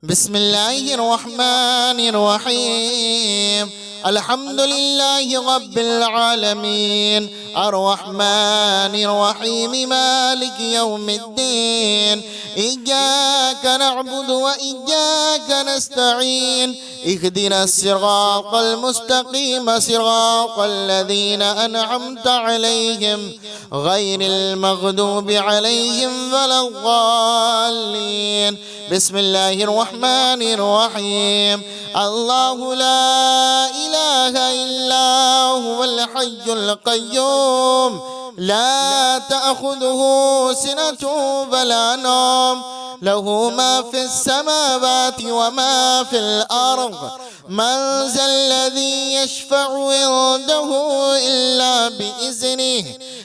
بسم الله الرحمن الرحيم. الحمد لله رب العالمين الرحمن الرحيم مالك يوم الدين. إياك نعبد وإياك نستعين. اهدنا الصراط المستقيم صراط الذين أنعمت عليهم غير المغضوب عليهم ولا الضالين. بسم الله الرحمن الرحيم. الله لا إله إلا هو الحي القيوم لا تأخذه سنة ولا نوم له ما في السماوات وما في الأرض. من ذا الذي يشفع عنده إلا بإذنه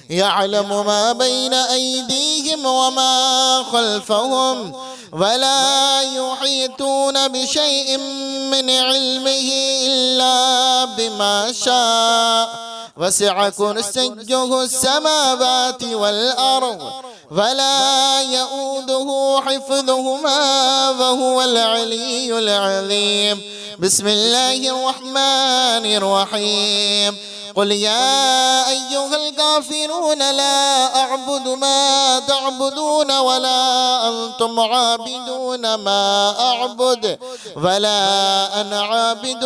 يعلم ما بين أيديهم وما خلفهم ولا يحيطون بشيء من علمه إلا بما شاء. وسع كرسيه السماوات والأرض ولا يؤوده حفظهما وهو العلي العظيم. بسم الله الرحمن الرحيم. قل يا أيها الكافرون لا أعبد ما تعبدون ولا أنتم عابدون ما أعبد ولا أنا عابد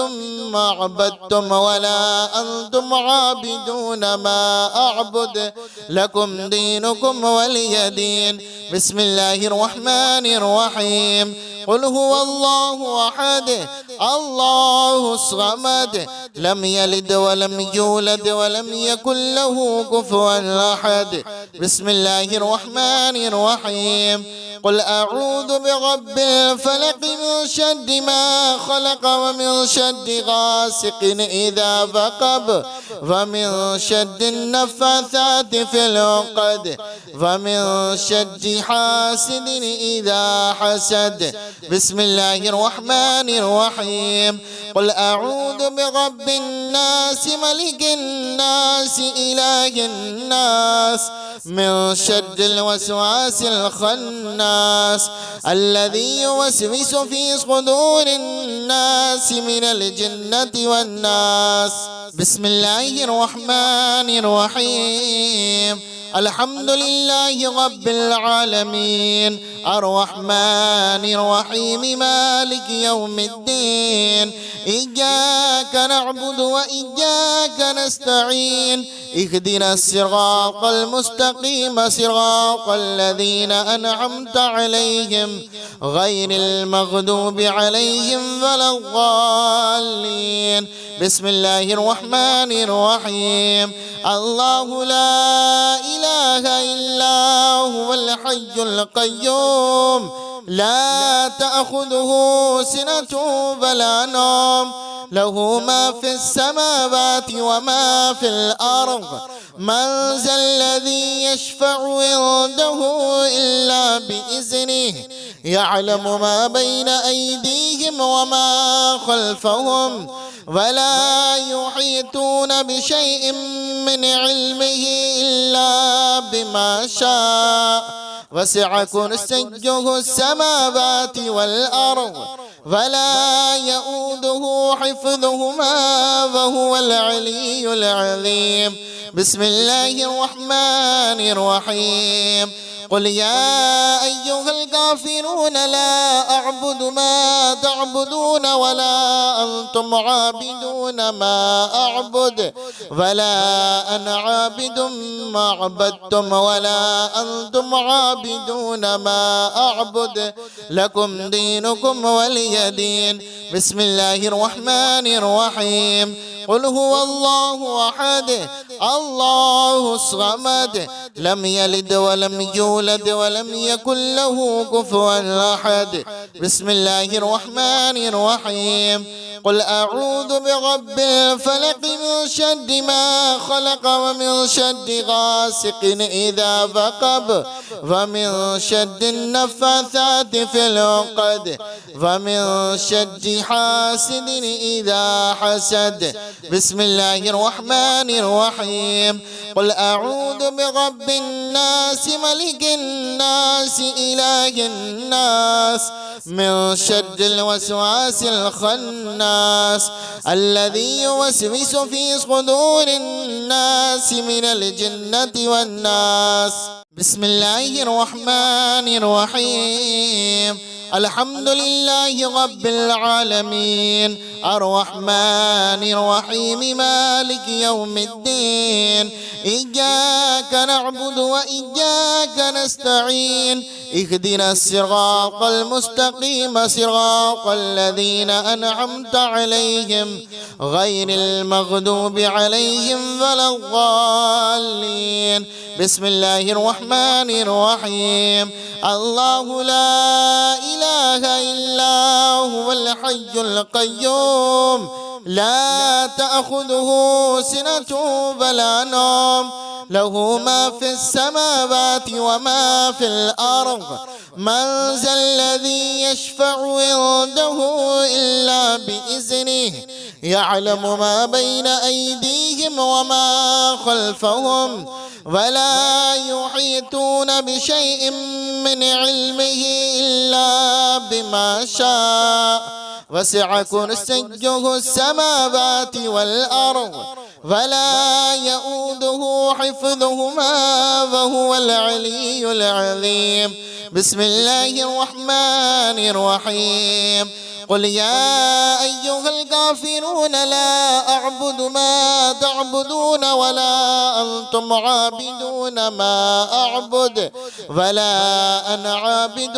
ما عبدتم ولا أنتم عابدون ما أعبد لكم دينكم ولي دين. بسم الله الرحمن الرحيم. قل هو الله أحد الله الصمد لم يلد ولم يولد ولم يكن له كفوا أحد. بسم الله الرحمن الرحيم. قل أعوذ برب الفلق من شر ما خلق ومن شر غاسق إذا وقب ومن شر النفاثات في العقد ومن شر حاسد إذا حسد. بسم الله الرحمن الرحيم. قل أعوذ برب الناس ملك الناس إله الناس من شر الوسواس الخناس الذي يوسوس في صدور الناس من الجنة والناس. بسم الله الرحمن الرحيم. الحمد لله رب العالمين الرحمن الرحيم مالك يوم الدين. إياك نعبد وإياك نستعين. اهدنا الصراط المستقيم صراط الذين أنعمت عليهم غير المغضوب عليهم ولا الضالين. بسم الله الرحمن الرحيم. الله لا إله إلا هو الحي القيوم لا تأخذه سنة ولا نوم له ما في السماوات وما في الأرض. من ذا الذي يشفع عنده إلا بإذنه يعلم ما بين أيديهم وما خلفهم ولا يحيطون بشيء من علمه إلا بما شاء. وسع كرسيه السماوات والأرض ولا يؤوده حفظهما وهو العلي العظيم. بسم الله الرحمن الرحيم. قل يا أيها الكافرون لا أعبد ما تعبدون ولا أنتم عابدون ما أعبد ولا أنا عابد ما عبدتم ولا أنتم عابدون ما أعبد لكم دينكم ولي دين. بسم الله الرحمن الرحيم. قل هو الله أحد الله الصمد لم يلد ولم يولد ولم يكن له كفوا أحد. بسم الله الرحمن الرحيم. قل أعوذ برب الفلق من شر ما خلق ومن شر غاسق إذا وقب ومن شر النفاثات في العقد ومن شر حاسد إذا حسد. بسم الله الرحمن الرحيم. قل أعوذ برب الناس ملك الناس إله الناس من شر الوسواس الخناس الذي يوسوس في صدور الناس من الجنة والناس. بسم الله الرحمن الرحيم. الحمد لله رب العالمين الرحمن الرحيم مالك يوم الدين. إياك نعبد وإياك نستعين. اهدنا الصراط المستقيم صراط الذين أنعمت عليهم غير المغضوب عليهم ولا الضالين. بسم الله الرحمن الرحيم. الله لا إله إلا هو الحي القيوم لا تأخذه سنة ولا نوم له ما في السماوات وما في الأرض. من ذا الذي يشفع عنده إلا بإذنه يعلم ما بين أيديهم وما خلفهم ولا يحيطون بشيء من علمه إلا بما شاء. وسع كرسيه السماوات والأرض ولا يؤوده حفظهما وهو العلي العظيم. بسم الله الرحمن الرحيم. قل يا أيها الكافرون لا أعبد ما تعبدون ولا أنتم عابدون ما أعبد ولا أنا عابد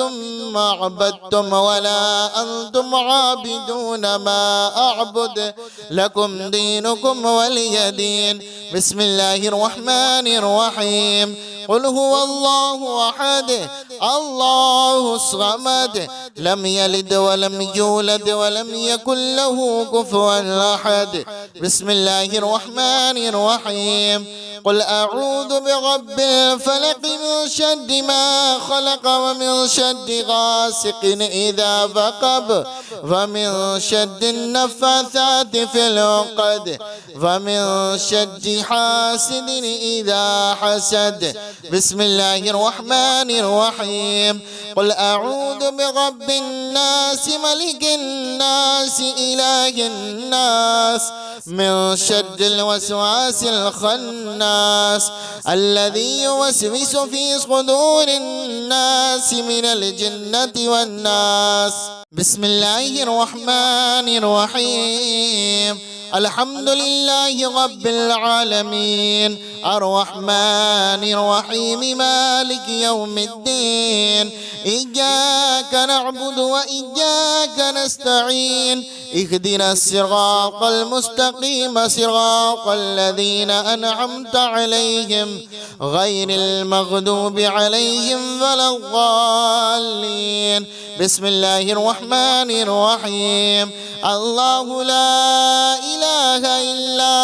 ما عبدتم ولا أنتم عابدون ما أعبد لكم دينكم ولي دين. بسم الله الرحمن الرحيم. قل هو الله أحد الله الصمد لم يلد ولم يولد ولم يكن له كفوا أحد. بسم الله الرحمن الرحيم. قل أعوذ برب الفلق من شر ما خلق ومن شر غاسق إذا وقب ومن شر النفاثات في العقد ومن شر حاسد إذا حسد. بسم الله الرحمن الرحيم. قل أعوذ برب الناس ملك الناس إله الناس من شر الوسواس الخناس الذي يوسوس في صدور الناس من الجنة والناس. بسم الله الرحمن الرحيم. الحمد لله رب العالمين الرحمن الرحيم مالك يوم الدين. إياك نعبد وإياك نستعين. اهدنا الصراط المستقيم صراط الذين أنعمت عليهم غير المغضوب عليهم ولا الضالين. بسم الله الرحمن الرحيم. الله لا إله إلا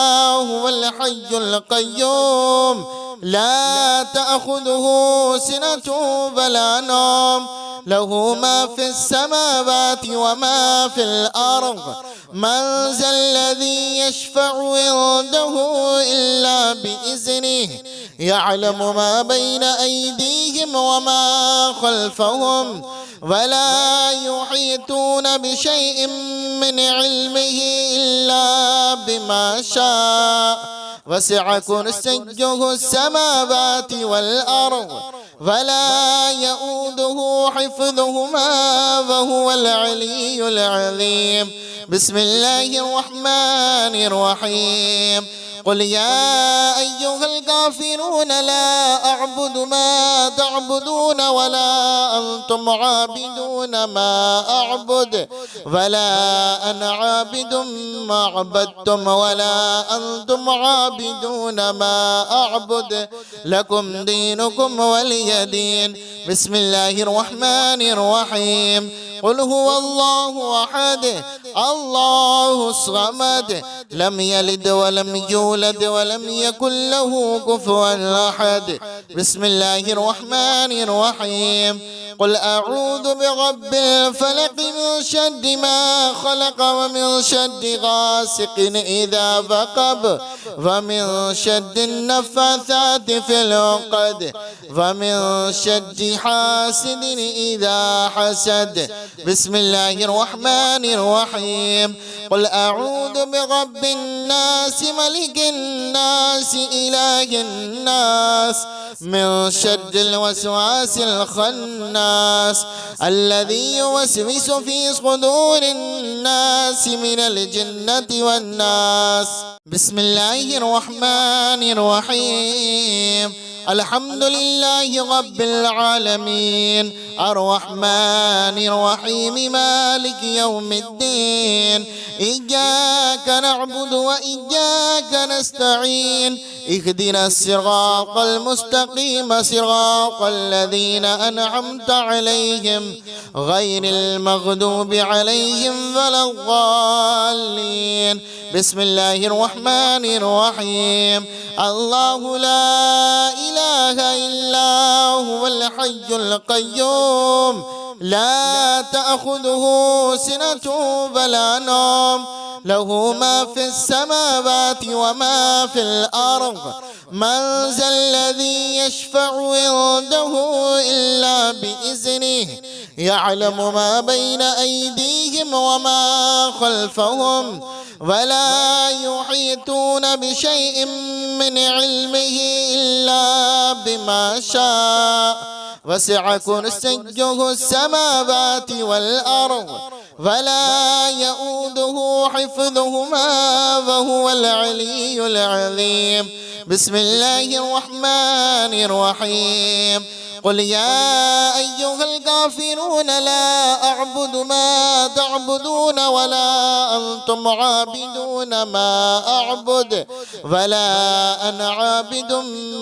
هو الحي القيوم لا تأخذه سنة ولا نوم له ما في السماوات وما في الأرض. من ذا الذي يشفع عنده إلا بإذنه يعلم ما بين أيديهم وما خلفهم ولا يحيطون بشيء من علمه إلا بما شاء. وسع كرسيه السماوات والأرض ولا يؤوده حفظهما وهو العلي العظيم. بسم الله الرحمن الرحيم. قل يا أيها الكافرون لا أعبد ما تعبدون ولا أنتم عابدون ما أعبد ولا أنا عابد ما عبدتم ولا أنتم عابدون ما أعبد لكم دينكم ولي دين. بسم الله الرحمن الرحيم. قل هو الله أحد الله الصمد لم يلد ولم يولد ولم يكن له كفوا أحد. بسم الله الرحمن الرحيم. قل أعوذ برب الفلق من شر ما خلق ومن شر غاسق إذا وقب ومن شر النفاثات في العقد ومن شر حاسد إذا حسد. بسم الله الرحمن الرحيم. قل أعوذ برب الناس ملك الناس إله الناس من شر الوسواس الخناس الذي يوسوس في صدور الناس من الجنة والناس. بسم الله الرحمن الرحيم. الحمد لله رب العالمين الرحمن الرحيم مالك يوم الدين إياك نعبد وإياك نستعين اهدنا الصراط المستقيم صراط الذين أنعمت عليهم غير المغضوب عليهم ولا الضالين. بسم الله الرحمن الرحيم. الله لا إله إلا هو الحي القيوم لا تأخذه سنة ولا نوم له ما في السماوات وما في الأرض من ذا الذي يشفع عنده إلا بإذنه يعلم ما بين أيديهم وما خلفهم ولا يحيطون بشيء من علمه إلا بما شاء وسع كرسيه السماوات والأرض ولا يؤوده حفظهما وهو العلي العظيم. بسم الله الرحمن الرحيم. قل يا أيها الكافرون لا أعبد ما تعبدون ولا أنتم عابدون ما أعبد ولا أنا عابد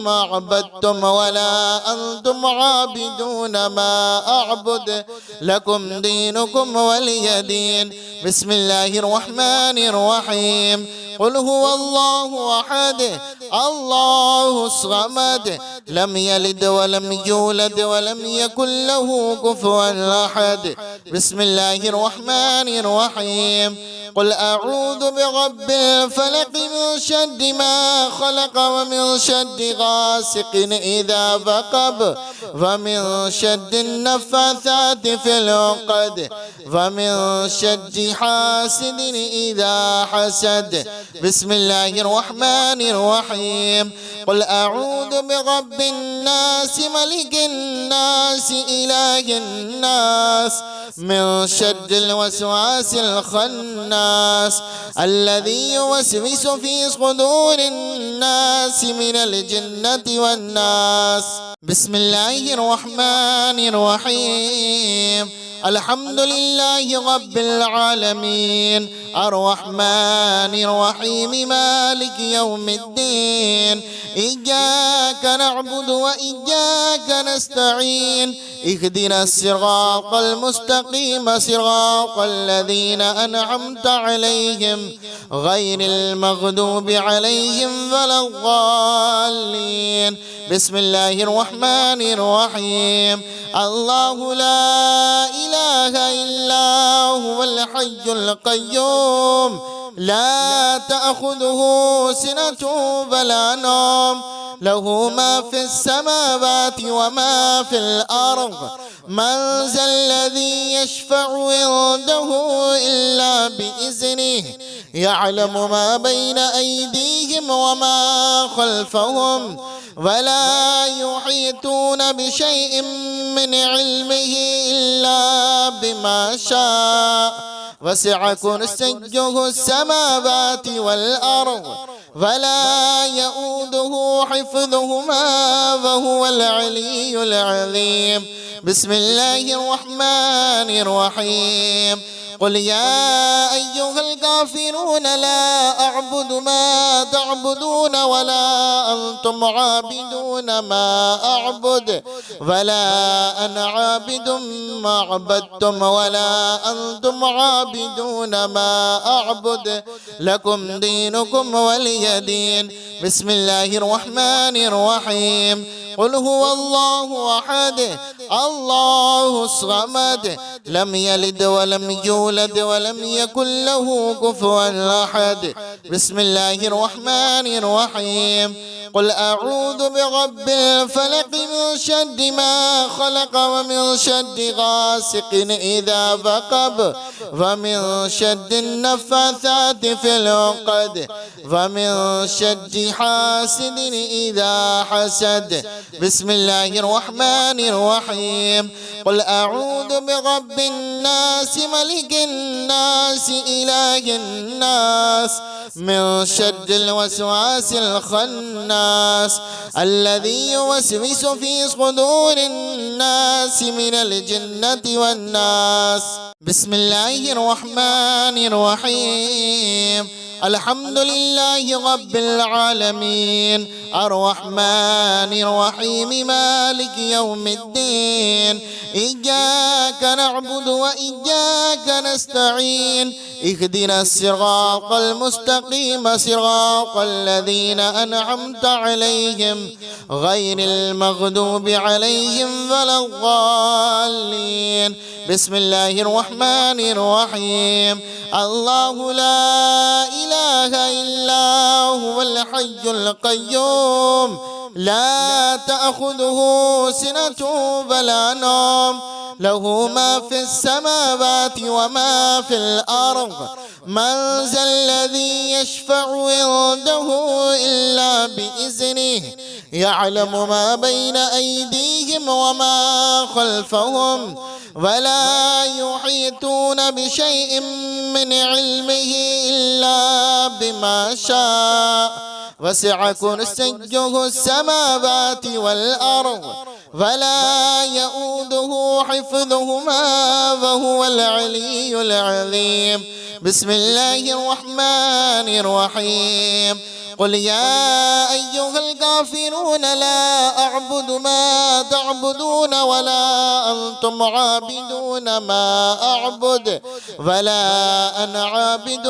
ما عبدتم ولا أنتم عابدون ما أعبد لكم دينكم ولي دين. بسم الله الرحمن الرحيم. قل هو الله أحد الله الصمد لم يلد ولم يولد ولم يكن له كفوا أحد. بسم الله الرحمن الرحيم. قل أعوذ برب الفلق من شر ما خلق ومن شر غاسق إذا وقب ومن شر النفاثات في العقد ومن شر حاسد إذا حسد. بسم الله الرحمن الرحيم. قل أعوذ برب الناس ملك الناس إله الناس من شر الوسواس الخناس الذي يوسوس في صدور الناس من الجنة والناس. بسم الله الرحمن الرحيم. الحمد لله رب العالمين الرحمن الرحيم مالك يوم الدين إياك نعبد وإياك نستعين اهدنا الصراط المستقيم صراط الذين أنعمت عليهم غير المغضوب عليهم ولا الضالين. بسم الله الرحمن الرحيم. الله لا إله إلا هو الحي القيوم لا تأخذه سنة ولا نوم له ما في السماوات وما في الأرض من ذا الذي يشفع عنده إلا بإذنه يعلم ما بين أيديهم وما خلفهم ولا يحيطون بشيء من علمه إلا بما شاء وسع كرسيه السماوات والأرض ولا يؤوده حفظهما وهو العلي العظيم. بسم الله الرحمن الرحيم. قل يا أيها الكافرون لا أعبد ما تعبدون ولا أنتم عابدون ما أعبد ولا أنا عابد ما عبدتم ولا أنتم عابدون ما أعبد لكم دينكم ولي دين. بسم الله الرحمن الرحيم. قل هو الله أحد الله الصمد لم يلد ولم يولد ولم يكن له كفوا أحد. بسم الله الرحمن الرحيم. قل أعوذ برب الفلق من شر ما خلق ومن شر غاسق إذا وقب ومن شر النفاثات في العقد ومن شر حاسد إذا حسد. بسم الله الرحمن الرحيم. قل أعوذ برب الناس ملك الناس إله الناس من شر الوسواس الخناس الذي يوسوس في صدور الناس من الجنة والناس. بسم الله الرحمن الرحيم. الحمد لله رب العالمين الرحمن الرحيم مالك يوم الدين إياك نعبد وإياك نستعين اهدنا الصراط المستقيم صراط الذين أنعمت عليهم غير المغضوب عليهم ولا الضالين. بسم الله الرحمن الرحيم. الله لا إله إلا هو الحي القيوم لا تأخذه سنة ولا نوم له ما في السماوات وما في الأرض من ذا الذي يشفع عنده إلا بإذنه يعلم ما بين أيديهم وما خلفهم ولا يحيطون بشيء من علمه إلا بما شاء وسع كرسيه السماوات والأرض ولا يؤوده حفظهما وهو العلي العظيم. بسم الله الرحمن الرحيم. قل يا أيها الكافرون لا أعبد ما تعبدون ولا أنتم عابدون ما أعبد ولا أنا عابد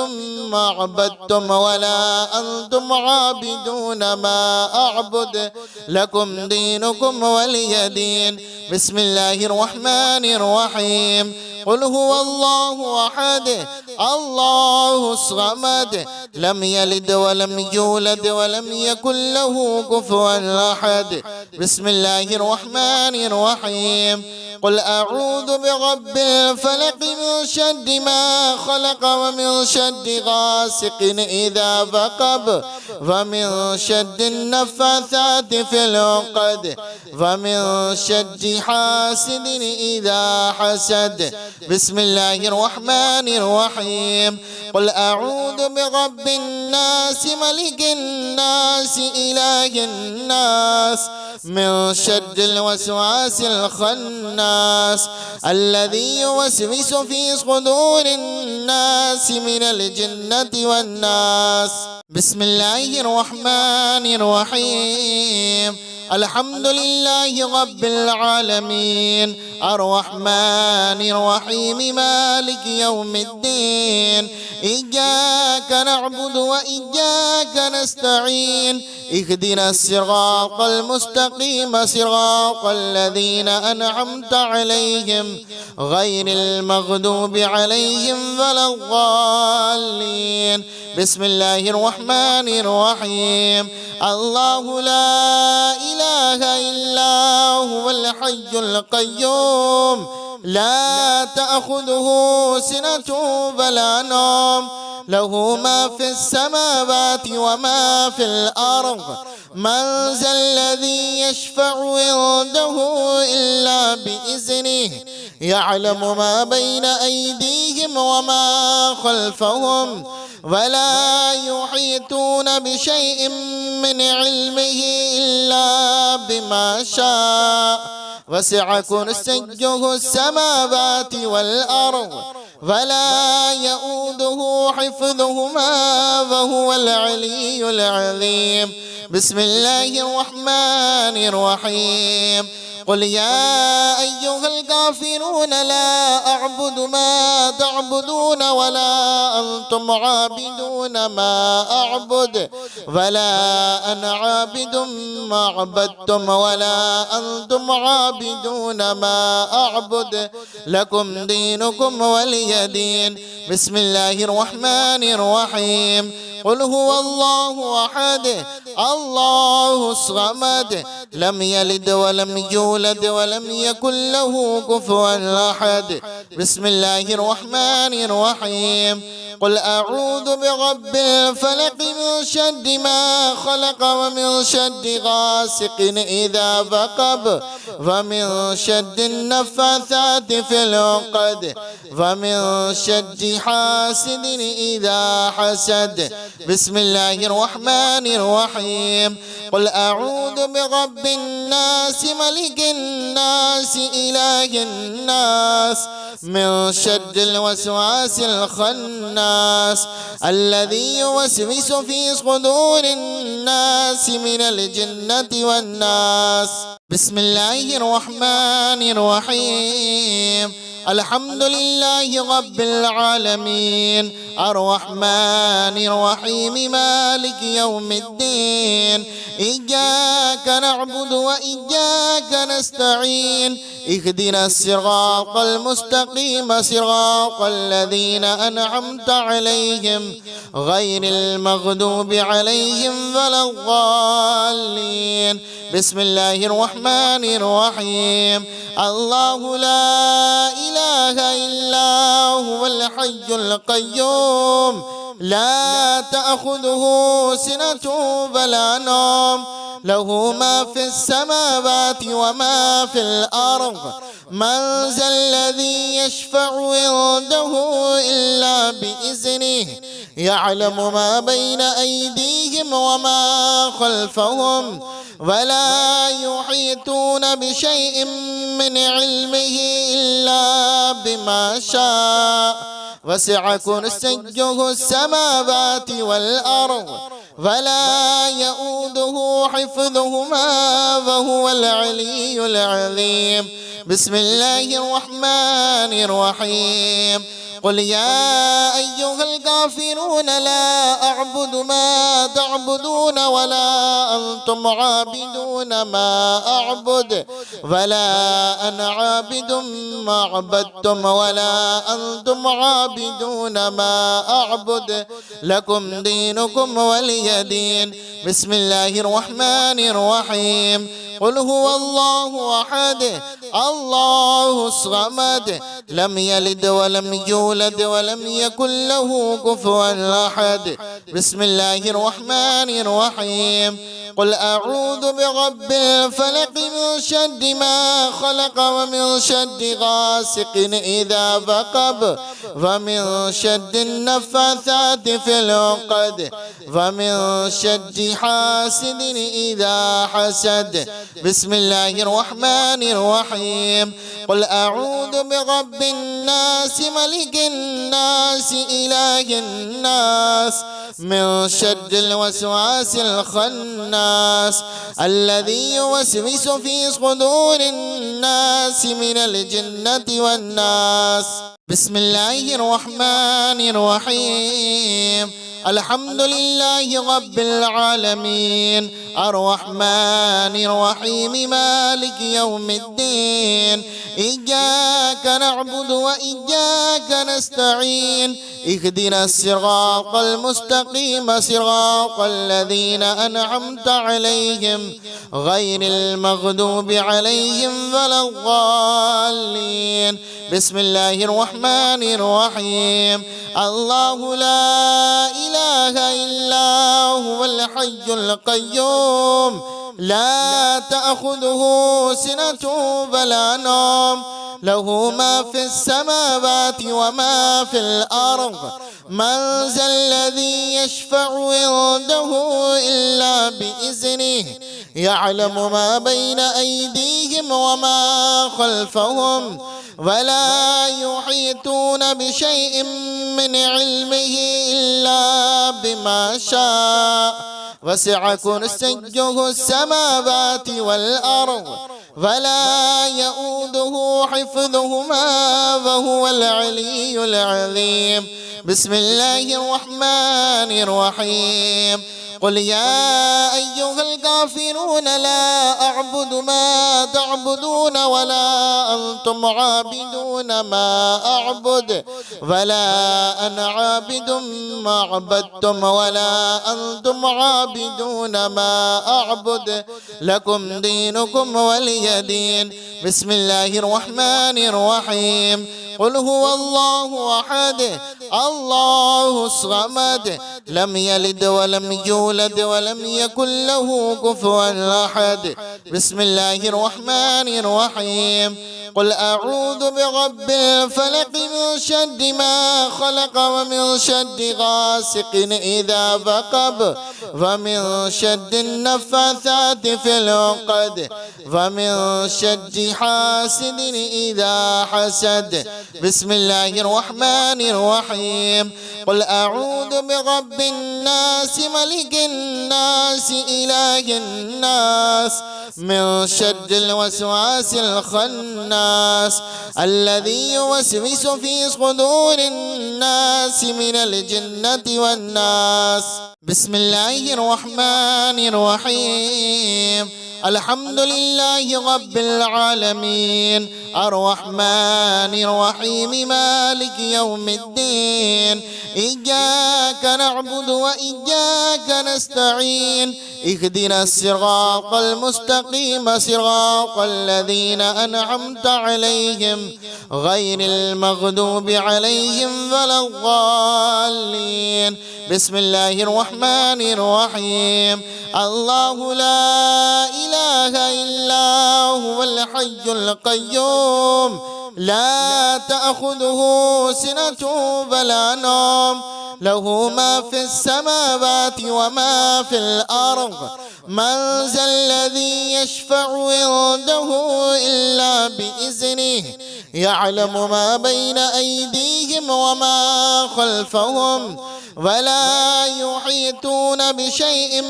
ما عبدتم ولا أنتم عابدون ما أعبد لكم دينكم ولي دين. بسم الله الرحمن الرحيم. قل هو الله أحد الله الصمد لم يلد ولم يولد ولم يكن له كفوا أحد. بسم الله الرحمن الرحيم. قل أعوذ برب الفلق من شر ما خلق ومن شر غاسق إذا وقب ومن شر النفاثات في العقد ومن شر حاسد إذا حسد. بسم الله الرحمن الرحيم. قل أعوذ برب الناس ملك الناس إله الناس من شر الوسواس الخناس الذي يوسوس في صدور الناس من الجنة والناس. بسم الله الرحمن الرحيم. الحمد لله رب العالمين الرحمن الرحيم مالك يوم الدين إياك نعبد وإياك نستعين اهدنا الصراط المستقيم صراط الذين أنعمت عليهم غير المغضوب عليهم ولا الضالين. بسم الله الرحمن الرحيم. الله لا إله إلا هو الحي القيوم لا تأخذه سنة ولا نوم له ما في السماوات وما في الأرض من ذا الذي يشفع عنده إلا بإذنه يعلم ما بين أيديهم وما خلفهم ولا يحيطون بشيء من علمه إلا بما شاء وسع كرسيه السماوات والأرض ولا يؤوده حفظهما وهو العلي العظيم. بسم الله الرحمن الرحيم. قل يا أيها الكافرون لا أعبد ما تعبدون ولا أنتم عابدون ما أعبد ولا أنا عابد ما عبدتم ولا أنتم عابدون ما أعبد لكم دينكم ولي دين. بسم الله الرحمن الرحيم. قل هو الله أحد الله الصمد لم يلد ولم يولد ولم يكن له كفوا أحد. بسم الله الرحمن الرحيم. قل أعوذ برب الفلق من شر ما خلق ومن شر غاسق إذا وقب ومن شر النفاثات في العقد ومن شر حاسد إذا حسد. بسم الله الرحمن الرحيم. قل أعوذ برب الناس ملك الناس إله الناس من شر الوسواس الخناس الذي يوسوس في صدور الناس من الجنة والناس. بسم الله الرحمن الرحيم. الحمد لله رب العالمين الرحمن الرحيم مالك يوم الدين إياك نعبد وإياك نستعين اهدنا الصراط المستقيم صراط الذين أنعمت عليهم غير المغضوب عليهم ولا الضالين. بسم الله الرحمن الرحيم. الله لا إله إلا هو الحي القيوم لا تأخذه سنة ولا نوم له ما في السماوات وما في الأرض من ذا الذي يشفع عنده إلا بإذنه يعلم ما بين أيديهم وما خلفهم ولا يحيطون بشيء من علمه إلا بما شاء وسع كرسيه السماوات والأرض ولا يؤوده حفظهما وهو العلي العظيم. بسم الله الرحمن الرحيم. قل يا أيها الكافرون لا أعبد ما تعبدون ولا أنتم عابدون ما أعبد ولا أنا عابد ما عبدتم ولا أنتم عابدون ما أعبد لكم دينكم ولي دين. بسم الله الرحمن الرحيم. قل هو الله أحد الله الصمد لم يلد ولم يولد ولم يكن له كفوا أحد. بسم الله الرحمن الرحيم. قل أعوذ برب الفلق من شر ما خلق ومن شر غاسق إذا وقب ومن شر النفاثات في العقد ومن شر حاسد إذا حسد. بسم الله الرحمن الرحيم. قل أعوذ برب الناس ملك الناس إله الناس من شر الوسواس الخناس الذي يوسوس في صدور الناس من الجنة والناس. بسم الله الرحمن الرحيم. الحمد لله رب العالمين الرحمن الرحيم مالك يوم الدين إياك نعبد وإياك نستعين اهدنا الصراط المستقيم صراط الذين أنعمت عليهم غير المغضوب عليهم ولا الضالين. بسم الله الرحمن الرحيم. الله لا إله إلا هو الحي القيوم لا تأخذه سنة ولا نوم له ما في السماوات وما في الأرض من ذا الذي يشفع عنده إلا بإذنه يعلم ما بين أيديهم وما خلفهم ولا يحيطون بشيء من علمه إلا بما شاء وسع كرسيه السماوات والأرض ولا يؤوده حفظهما وهو العلي العظيم. بسم الله الرحمن الرحيم. قل يا أيها الكافرون لا أعبد ما تعبدون ولا أنتم عابدون ما أعبد ولا أنا عابد ما عبدتم ولا أنتم عابدون ما أعبد لكم دينكم ولي دين. بسم الله الرحمن الرحيم. قل هو الله أحد الله الصمد لم يلد ولم يولد ولم يكن له كفوا أحد. بسم الله الرحمن الرحيم. قل أعوذ برب الفلق من شر ما خلق ومن شر غاسق إذا وقب ومن شر النفاثات في العقد ومن شر حاسد إذا حسد. بسم الله الرحمن الرحيم. قل أعوذ برب الناس ملك الناس إله الناس من شر الوسواس الخناس الذي يوسوس في صدور الناس من الجنة والناس. بسم الله الرحمن الرحيم. الحمد لله رب العالمين الرحمن الرحيم مالك يوم الدين. إياك نعبد وإياك نستعين اهدنا الصراط المستقيم صراط الذين أنعمت عليهم غير المغضوب عليهم ولا الضالين. بسم الله الرحمن الرحيم. الله لا إله إلا هو الحي القيوم لا تأخذه سنة ولا نوم له ما في السماوات وما في الأرض. من ذا الذي يشفع عنده إلا بإذنه يعلم ما بين أيديهم وما خلفهم ولا يحيطون بشيء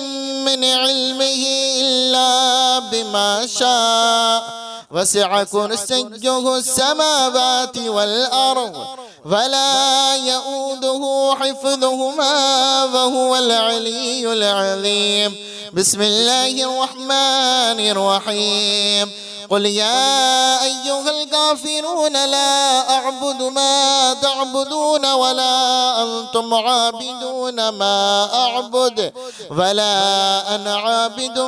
من علمه إلا بما شاء وسع كرسيه السماوات والأرض ولا يؤوده حفظهما وهو العلي العظيم. بسم الله الرحمن الرحيم. قل يا أيها الكافرون لا أعبد ما تعبدون ولا أنتم عابدون ما أعبد ولا أنا عابد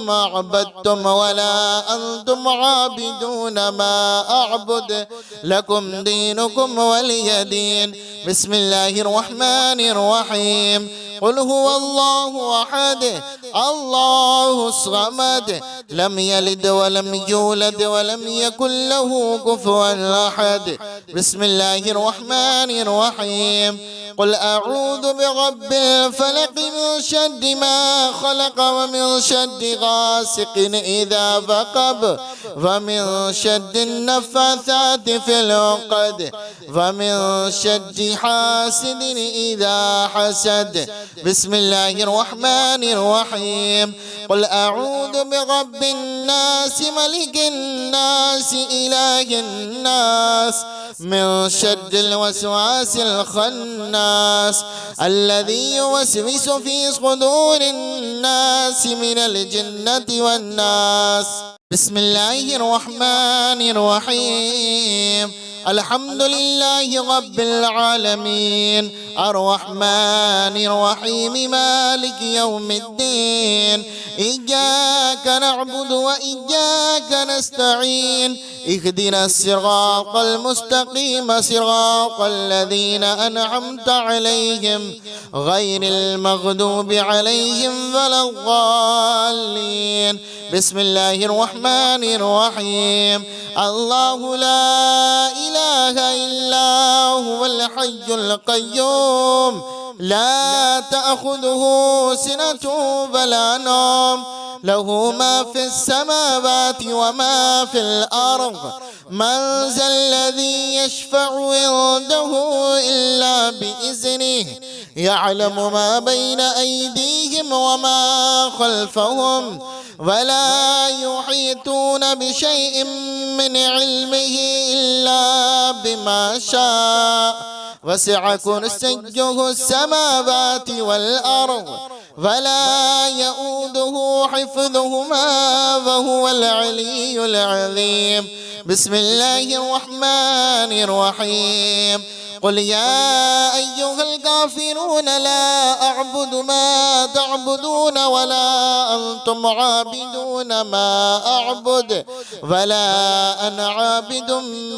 ما عبدتم ولا أنتم عابدون ما أعبد لكم دينكم ولي دين. بسم الله الرحمن الرحيم. قل هو الله أحد الله الصمد لم يلد ولم يولد ولم يكن له كفوا أحد. بسم الله الرحمن الرحيم. قل أعوذ برب الفلق من شر ما خلق ومن شر غاسق إذا وقب ومن شر النفاثات في العقد ومن شر حاسد إذا حسد. بسم الله الرحمن الرحيم. قل أعوذ برب الناس ملك الناس إله الناس من شر الوسواس الخناس الذي يوسوس في صدور الناس من الجنة والناس. بسم الله الرحمن الرحيم. الحمد لله رب العالمين الرحمن الرحيم مالك يوم الدين. إياك نعبد وإياك نستعين اهدنا الصراط المستقيم صراط الذين أنعمت عليهم غير المغضوب عليهم ولا الضالين. بسم الله الرحمن الرحيم. الله لا إله إلا هو الحي القيوم لا تأخذه سنة ولا نوم له ما في السماوات وما في الأرض. من ذا الذي يشفع عنده إلا بإذنه يعلم ما بين أيديهم وما خلفهم ولا يحيطون بشيء من علمه إلا بما شاء وسع كرسيه السماوات والأرض ولا يؤوده حفظهما وهو العلي العظيم. بسم الله الرحمن الرحيم. قل يا أيها الكافرون لا أعبد ما تعبدون ولا أنتم عابدون ما أعبد ولا أنا عابد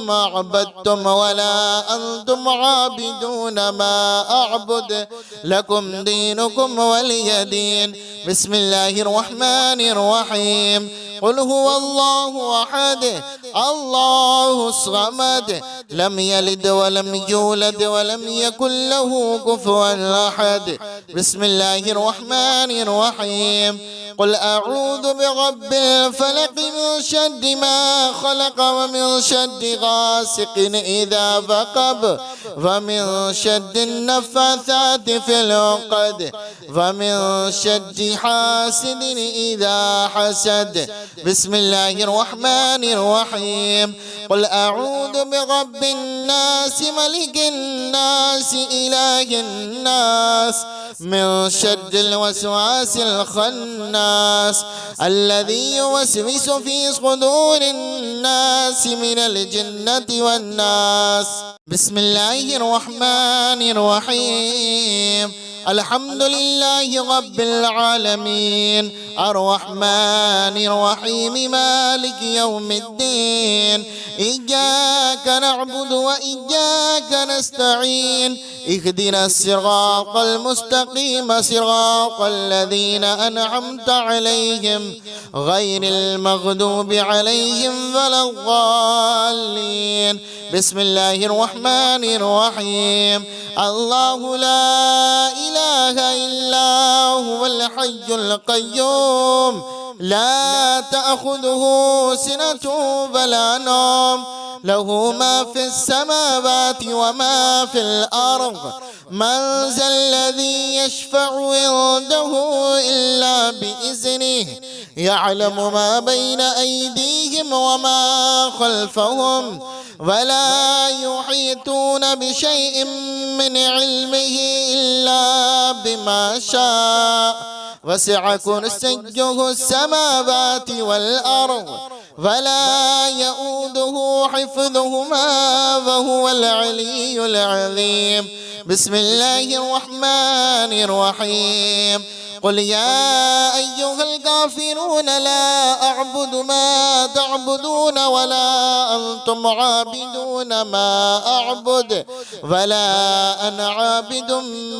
ما عبدتم ولا أنتم عابدون ما أعبد لكم دينكم ولي دين. بسم الله الرحمن الرحيم. قل هو الله أحد الله الصمد لم يلد ولم يولد ولم يكن له كفوا أحد. بسم الله الرحمن الرحيم. قل أعوذ برب الفلق من شر ما خلق ومن شر غاسق إذا وقب ومن شر النفاثات في العقد ومن شر حاسد إذا حسد. بسم الله الرحمن الرحيم. قل أعوذ برب الناس ملك الناس إله الناس من شر الوسواس الخناس الذي يوسوس في صدور الناس من الجنة والناس. بسم الله الرحمن الرحيم. الحمد لله رب العالمين الرحمن الرحيم مالك يوم الدين إياك نعبد وإياك نستعين اهدنا الصراط المستقيم صراط الذين أنعمت عليهم غير المغضوب عليهم ولا الضالين. بسم الله الرحمن الرحيم. الله لا إله إلا هو الحي القيوم لا تأخذه سنة ولا نوم له ما في السماوات وما في الأرض من ذا الذي يشفع عنده إلا بإذنه يعلم ما بين أيديهم وما خلفهم ولا يحيطون بشيء من علمه إلا بما شاء وسع كرسيه السماوات والأرض ولا يؤوده حفظهما وهو العلي العظيم. بسم الله الرحمن الرحيم. قل يا أيها الكافرون لا أعبد ما تعبدون ولا أنتم عابدون ما أعبد ولا أنا عابد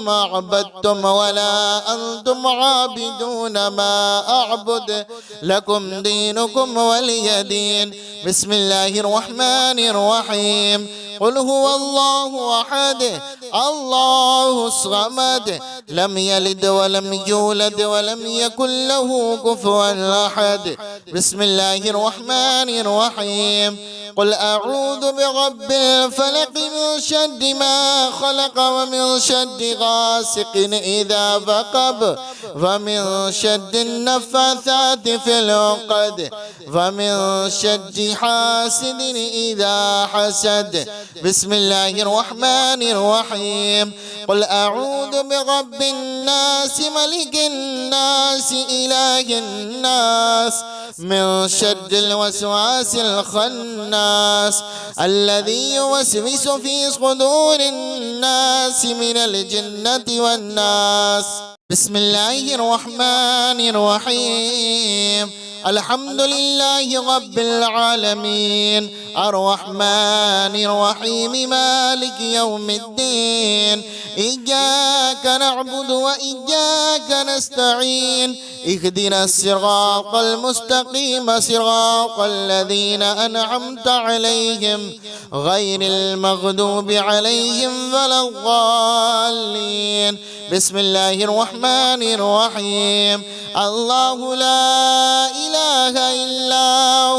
ما عبدتم ولا أنتم عابدون ما أعبد لكم دينكم ولي دين. بسم الله الرحمن الرحيم. قل هو الله أحد الله الصمد لم يلد ولم يولد ولم يكن له كفوا أحد. بسم الله الرحمن الرحيم. قل أعوذ برب الفلق من شر ما خلق ومن شر غاسق إذا وقب ومن شر النفاثات في العقد ومن شر حاسد إذا حسد. بسم الله الرحمن الرحيم. قل أعوذ برب الناس ملك الناس إله الناس من شر الوسواس الخناس الذي يوسوس في صدور الناس من الجنة والناس. بسم الله الرحمن الرحيم. الحمد لله رب العالمين الرحمن الرحيم مالك يوم الدين إياك نعبد وإياك نستعين اهدنا الصراط المستقيم صراط الذين أنعمت عليهم غير المغضوب عليهم ولا الضالين. بسم الله الرحمن الرحيم. الله لا إله إلا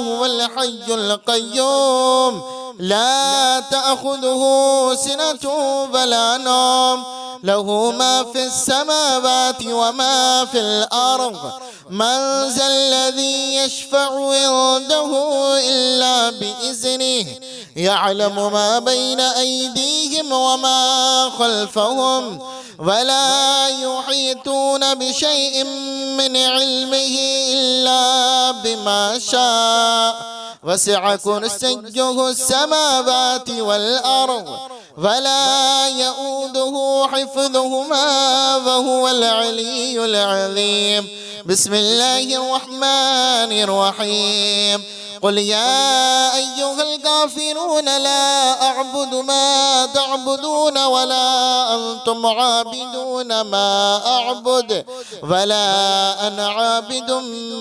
هو الحي القيوم لا تأخذه سنة ولا نوم له ما في السماوات وما في الأرض من ذا الذي يشفع عنده إلا بإذنه يعلم ما بين أيديهم وما خلفهم ولا يحيطون بشيء من علمه إلا بما شاء وسع كرسيه السماوات والأرض ولا يؤوده حفظهما وهو العلي العظيم. بسم الله الرحمن الرحيم. قل يا أيها الكافرون لا أعبد ما تعبدون ولا أنتم عابدون ما أعبد ولا أنا عابد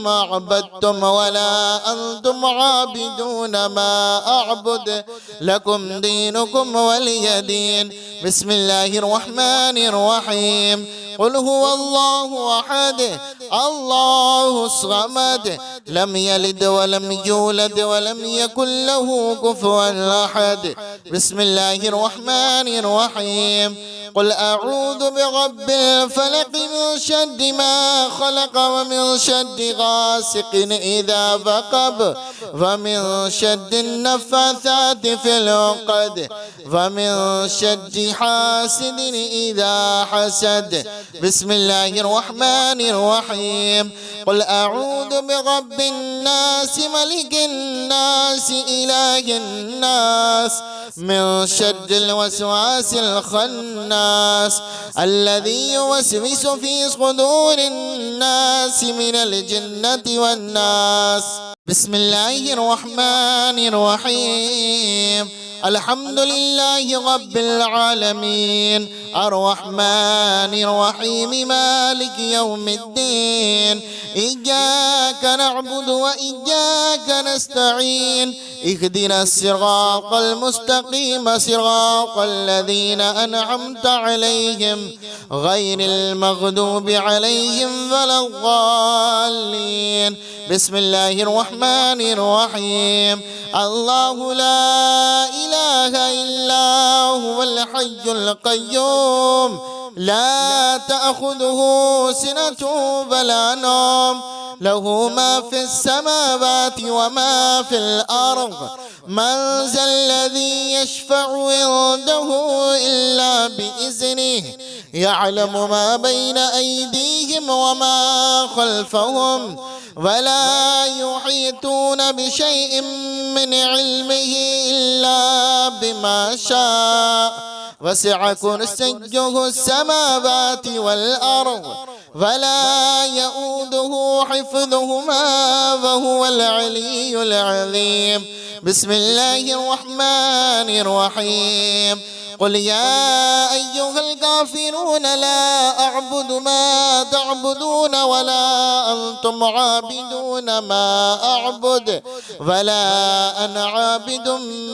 ما عبدتم ولا أنتم عابدون ما أعبد لكم دينكم ولي دين. بسم الله الرحمن الرحيم. قل هو الله أحد الله الصمد لم يلد ولم يولد ولم يكن له كفوا أحد. بسم الله الرحمن الرحيم. قل أعوذ برب الفلق من شر ما خلق ومن شر غاسق إذا وقب ومن شر النفاثات في العقد ومن شر حاسد إذا حسد. بسم الله الرحمن الرحيم. قل أعوذ برب الناس ملك الناس إله الناس من شر الوسواس الخناس الذي يوسوس في صدور الناس من الجنة والناس. بسم الله الرحمن الرحيم. الحمد لله رب العالمين الرحمن الرحيم مالك يوم الدين إياك نعبد وإياك نستعين اهدنا الصراط المستقيم صراط الذين أنعمت عليهم غير المغضوب عليهم ولا الضالين. بسم الله الرحمن الرحيم. الله لا إله إلا هو الحي القيوم لا تأخذه سنة ولا نوم له ما في السماوات وما في الأرض من ذا الذي يشفع عنده إلا بإذنه يعلم ما بين أيديهم وما خلفهم ولا يحيطون بشيء من علمه إلا بما شاء وسع كرسيه السماوات والأرض ولا يؤوده حفظهما وهو العلي العظيم. بسم الله الرحمن الرحيم. قل يا أيها الكافرون لا أعبد ما تعبدون ولا أنتم عابدون ما أعبد ولا أنا عابد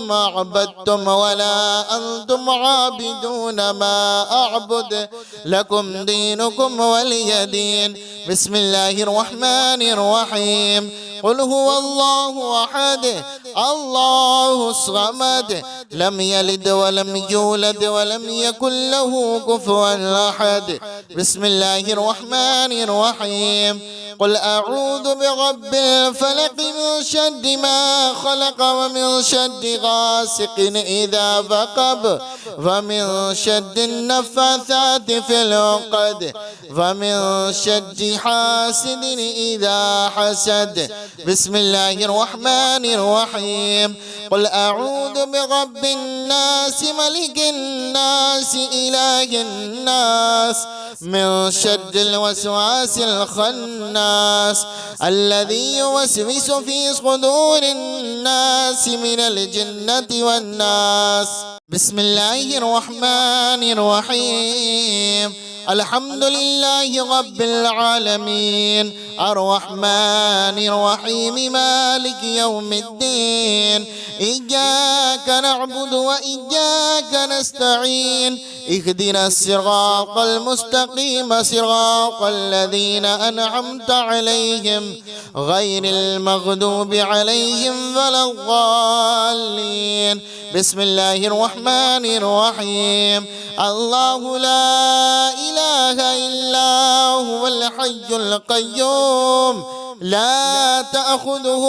ما عبدتم ولا أنتم عابدون ما أعبد لكم دينكم ولي دين. بسم الله الرحمن الرحيم. قل هو الله أحد الله الصمد لم يلد ولم يولد ولم يكن له كفوا أحد. بسم الله الرحمن الرحيم. قل أعوذ برب الفلق من شر ما خلق ومن شر غاسق إذا وقب ومن شر النفاثات في العقد ومن شر حاسد إذا حسد. بسم الله الرحمن الرحيم. قل أعوذ برب الناس ملك الناس إله الناس من شر الوسواس الخناس الذي يوسوس في صدور الناس من الجنة والناس. بسم الله الرحمن الرحيم. الحمد لله رب العالمين الرحمن الرحيم مالك يوم الدين إياك نعبد وإياك نستعين اهدنا الصراط المستقيم صراط الذين أنعمت عليهم غير المغضوب عليهم ولا الضالين. بسم الله الرحمن الرحيم الله لا إله إلا هو الحي القيوم لا تأخذه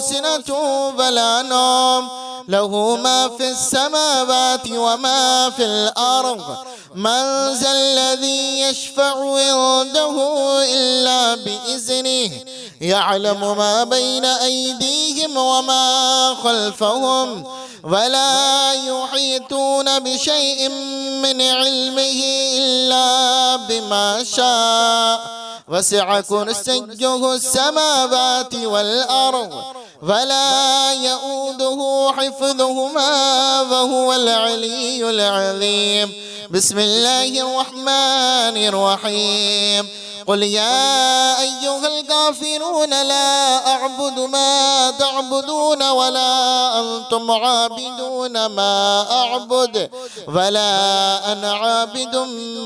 سنة ولا نوم له ما في السماوات وما في الأرض من ذا الذي يشفع عنده إلا بإذنه يعلم ما بين أيديهم وما خلفهم ولا يحيطون بشيء من علمه إلا بما شاء وسع كرسيه السماوات والأرض ولا يؤوده حفظهما وهو العلي العظيم بسم الله الرحمن الرحيم قل يا أيها الكافرون لا أعبد ما تعبدون ولا أنتم عابدون ما أعبد ولا أنا عابد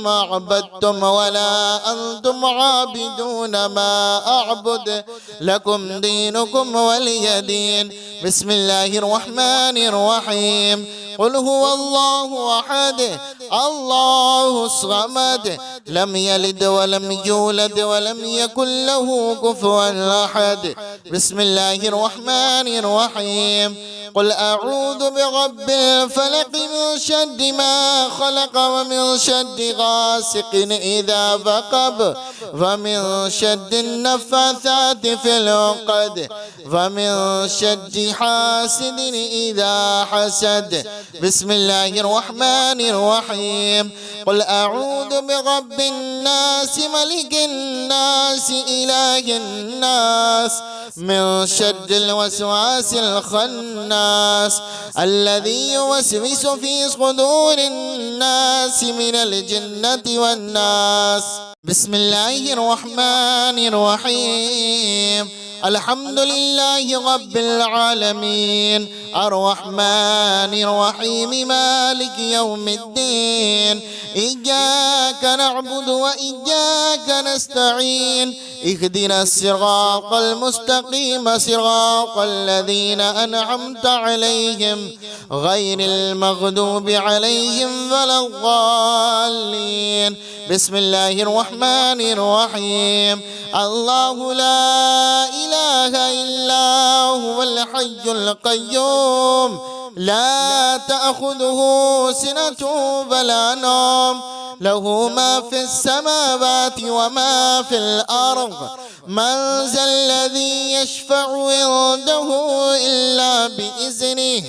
ما عبدتم ولا أنتم عابدون ما أعبد لكم دينكم ولي دين بسم الله الرحمن الرحيم قل هو الله أحد الله الصمد لم يلد ولم يولد ولم يكن له كفوا أحد بسم الله الرحمن الرحيم قل أعوذ برب الفلق من شر ما خلق ومن شر غاسق إذا وقب ومن شر النفاثات في العقد ومن شر حاسد إذا حسد بسم الله الرحمن الرحيم قل أعوذ برب الناس ملك الناس إله الناس من شر الوسواس الخناس الذي يوسوس في صدور الناس من الجنة والناس بسم الله الرحمن الرحيم الحمد لله رب العالمين الرحمن الرحيم مالك يوم الدين إياك نعبد وإياك نستعين اهدنا الصراط المستقيم صراط الذين أنعمت عليهم غير المغضوب عليهم ولا الضالين بسم الله الرحمن الرحيم الله لا إله إلا هو الحي القيوم لا تأخذه سنة ولا نوم له ما في السماوات وما في الأرض من ذا الذي يشفع عنده إلا بإذنه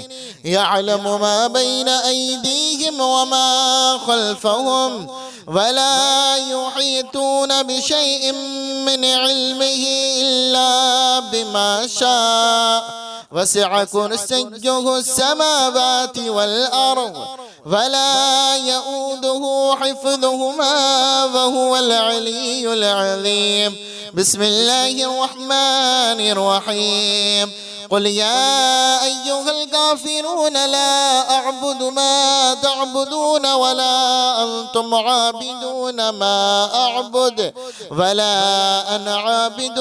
يعلم ما بين أيديهم وما خلفهم ولا يحيطون بشيء من علمه إلا بما شاء وسع كرسيه السماوات والأرض ولا يؤوده حفظهما وهو العلي العظيم بسم الله الرحمن الرحيم قل يا أيها الكافرون لا أعبد ما تعبدون ولا أنتم عابدون ما أعبد ولا أنا عابد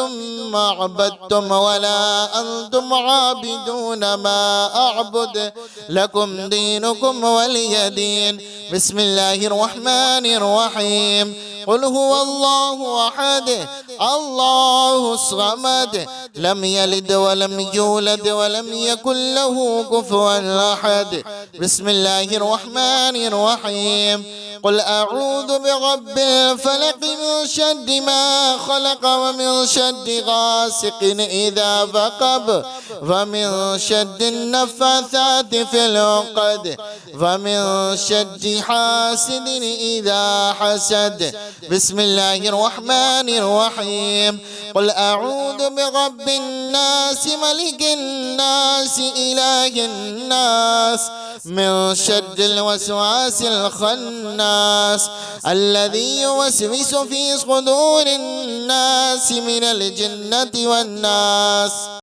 ما عبدتم ولا أنتم عابدون ما أعبد لكم دينكم ولي دين بسم الله الرحمن الرحيم قل هو الله أحد الله الصمد لم يلد ولم يولد ولم يكن له كفوا أحد بسم الله الرحمن الرحيم قل أعوذ برب الفلق من شر ما خلق ومن شر غاسق إذا وقب ومن شر النفاثات في العقد ومن شر حاسد إذا حسد بسم الله الرحمن الرحيم قل أعوذ برب الناس ملك الناس إله الناس من شر الوسواس الخناس الذي يوسوس في صدور الناس من الجنة والناس